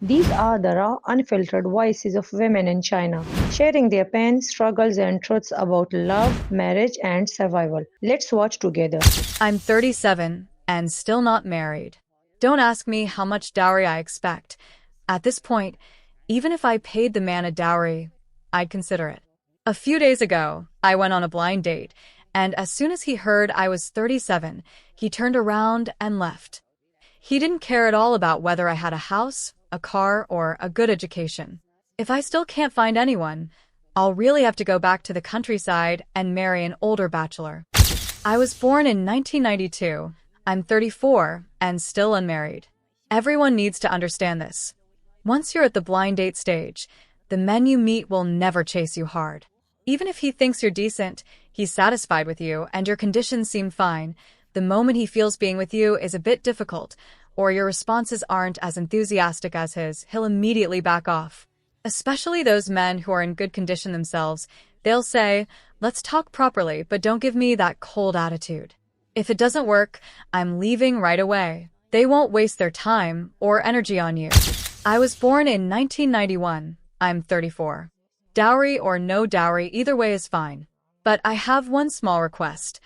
These are the raw, unfiltered voices of women in China, sharing their pain, struggles, and truths about love, marriage, and survival. Let's watch together. I'm 37 and still not married. Don't ask me how much dowry I expect. At this point, even if I paid the man a dowry, I'd consider it. A few days ago, I went on a blind date, and as soon as he heard I was 37, he turned around and left. He didn't care at all about whether I had a house, a car, or a good education. If I still can't find anyone, I'll really have to go back to the countryside and marry an older bachelor. I was born in 1992. I'm 34 and still unmarried. Everyone needs to understand this. Once you're at the blind date stage, the men you meet will never chase you hard. Even if he thinks you're decent, he's satisfied with you, and your conditions seem fine, the moment he feels being with you is a bit difficult, or your responses aren't as enthusiastic as his, he'll immediately back off. Especially those men who are in good condition themselves, they'll say, "Let's talk properly, but don't give me that cold attitude." If it doesn't work, I'm leaving right away. They won't waste their time or energy on you. I was born in 1991. I'm 34. Dowry or no dowry, either way is fine. But I have one small request.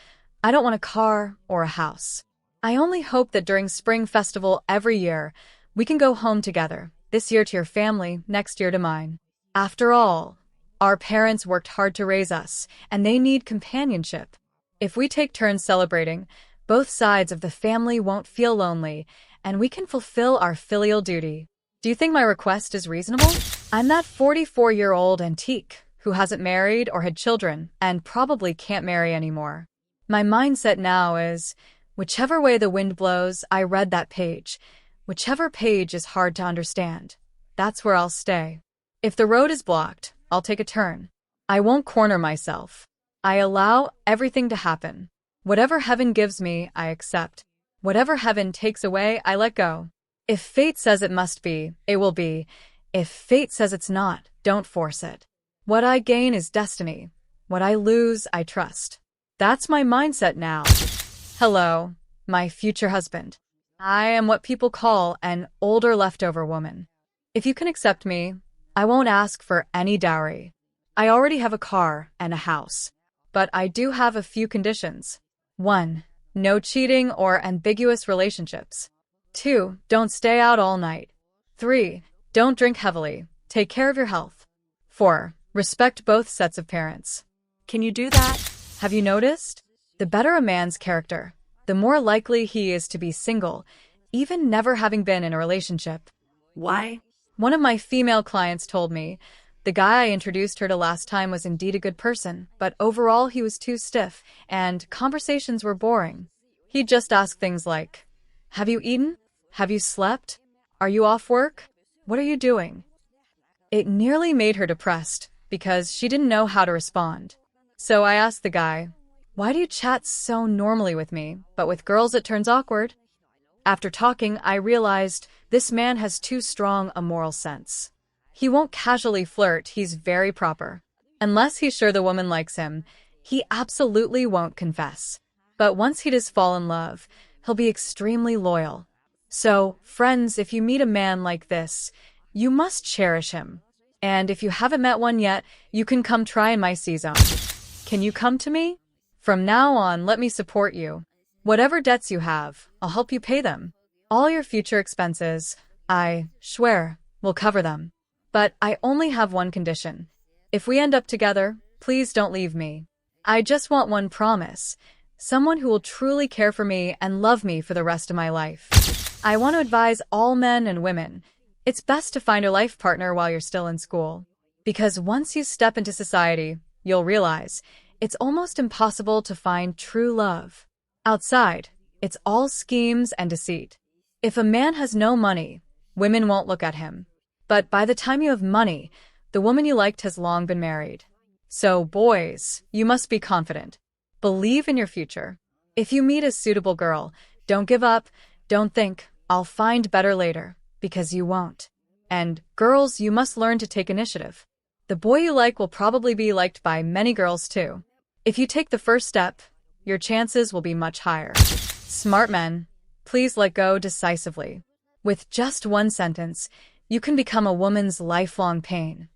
I don't want a car or a house. I only hope that during Spring Festival every year, we can go home together, this year to your family, next year to mine. After all, our parents worked hard to raise us, and they need companionship. If we take turns celebrating, both sides of the family won't feel lonely, and we can fulfill our filial duty. Do you think my request is reasonable? I'm that 44-year-old antique who hasn't married or had children and probably can't marry anymore. My mindset now is, whichever way the wind blows, I read that page. Whichever page is hard to understand, that's where I'll stay. If the road is blocked, I'll take a turn. I won't corner myself. I allow everything to happen. Whatever heaven gives me, I accept. Whatever heaven takes away, I let go. If fate says it must be, it will be. If fate says it's not, don't force it. What I gain is destiny. What I lose, I trust. That's my mindset now. Hello, my future husband. I am what people call an older leftover woman. If you can accept me, I won't ask for any dowry. I already have a car and a house. But I do have a few conditions. 1. No cheating or ambiguous relationships. 2. Don't stay out all night. 3. Don't drink heavily. Take care of your health. 4. Respect both sets of parents. Can you do that? Have you noticed? The better a man's character, the more likely he is to be single, even never having been in a relationship. Why? One of my female clients told me, the guy I introduced her to last time was indeed a good person, but overall he was too stiff, and conversations were boring. He'd just ask things like, "Have you eaten? Have you slept? Are you off work? What are you doing?" It nearly made her depressed, because she didn't know how to respond. So I asked the guy, "Why do you chat so normally with me, but with girls it turns awkward?" After talking, I realized this man has too strong a moral sense. He won't casually flirt, he's very proper. Unless he's sure the woman likes him, he absolutely won't confess. But once he does fall in love, he'll be extremely loyal. So, friends, if you meet a man like this, you must cherish him. And if you haven't met one yet, you can come try in my C-zone. Can you come to me? From now on, let me support you. Whatever debts you have, I'll help you pay them. All your future expenses, I swear, will cover them. But I only have one condition. If we end up together, please don't leave me. I just want one promise. Someone who will truly care for me and love me for the rest of my life. I want to advise all men and women. It's best to find a life partner while you're still in school. Because once you step into society, you'll realize it's almost impossible to find true love. Outside, it's all schemes and deceit. If a man has no money, women won't look at him. But by the time you have money, the woman you liked has long been married. So, boys, you must be confident. Believe in your future. If you meet a suitable girl, don't give up. Don't think, "I'll find better later," because you won't. And, girls, you must learn to take initiative. The boy you like will probably be liked by many girls too. If you take the first step, your chances will be much higher. Smart men, please let go decisively. With just one sentence, You can become a woman's lifelong pain.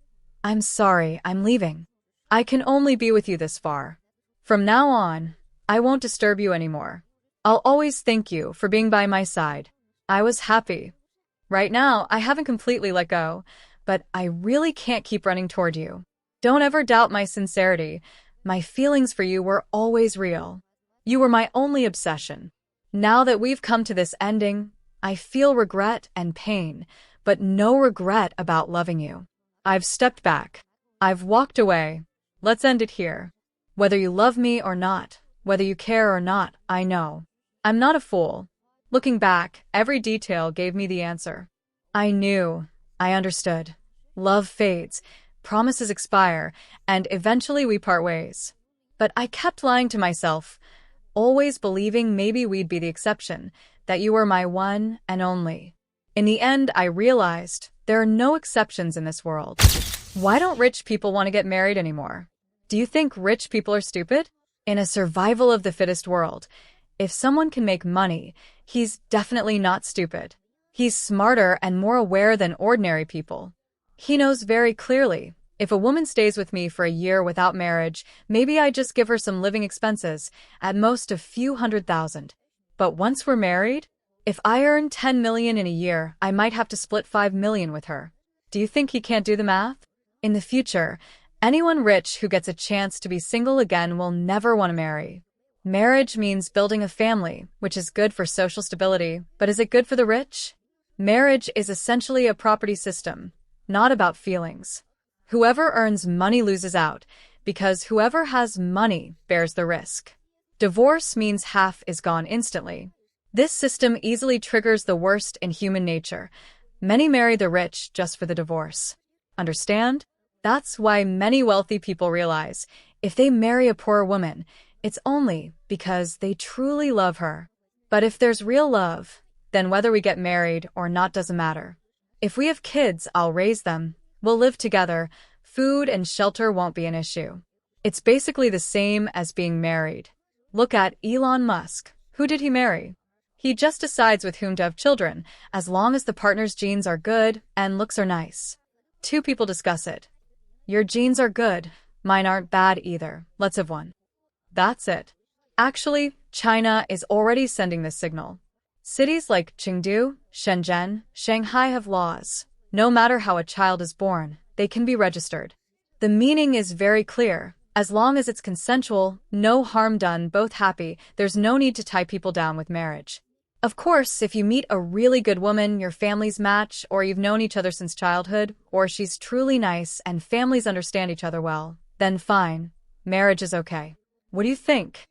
I'm sorry, I'm leaving. I can only be with you this far. From now on, I won't disturb you anymore. I'll always thank you for being by my side. I was happy. Right now, I haven't completely let go, but I really can't keep running toward you. Don't ever doubt my sincerity. My feelings for you were always real. You were my only obsession. Now that we've come to this ending, I feel regret and pain, but no regret about loving you. I've stepped back. I've walked away. Let's end it here. Whether you love me or not, whether you care or not, I know. I'm not a fool. Looking back, every detail gave me the answer. I knew. I understood. Love fades, promises expire, and eventually we part ways. But I kept lying to myself, always believing maybe we'd be the exception, that you were my one and only. In the end, I realized there are no exceptions in this world. Why don't rich people want to get married anymore? Do you think rich people are stupid? In a survival of the fittest world, if someone can make money, he's definitely not stupid. He's smarter and more aware than ordinary people. He knows very clearly, if a woman stays with me for a year without marriage, maybe I just give her some living expenses, at most a few $100,000. But once we're married, if I earn $10 million in a year, I might have to split $5 million with her. Do you think he can't do the math? In the future, anyone rich who gets a chance to be single again will never want to marry. Marriage means building a family, which is good for social stability, but is it good for the rich? Marriage is essentially a property system, not about feelings. Whoever earns money loses out, because whoever has money bears the risk. Divorce means half is gone instantly. This system easily triggers the worst in human nature. Many marry the rich just for the divorce. Understand? That's why many wealthy people realize, if they marry a poor woman, it's only because they truly love her. But if there's real love, then whether we get married or not doesn't matter. If we have kids, I'll raise them. We'll live together. Food and shelter won't be an issue. It's basically the same as being married. Look at Elon Musk. Who did he marry? He just decides with whom to have children, as long as the partner's genes are good and looks are nice. Two people discuss it. Your genes are good. Mine aren't bad either. Let's have one. That's it. Actually, China is already sending this signal. Cities like Chengdu, Shenzhen, Shanghai have laws. No matter how a child is born, they can be registered. The meaning is very clear. As long as it's consensual, no harm done, both happy, there's no need to tie people down with marriage. Of course, if you meet a really good woman, your families match, or you've known each other since childhood, or she's truly nice and families understand each other well, then fine. Marriage is okay. What do you think?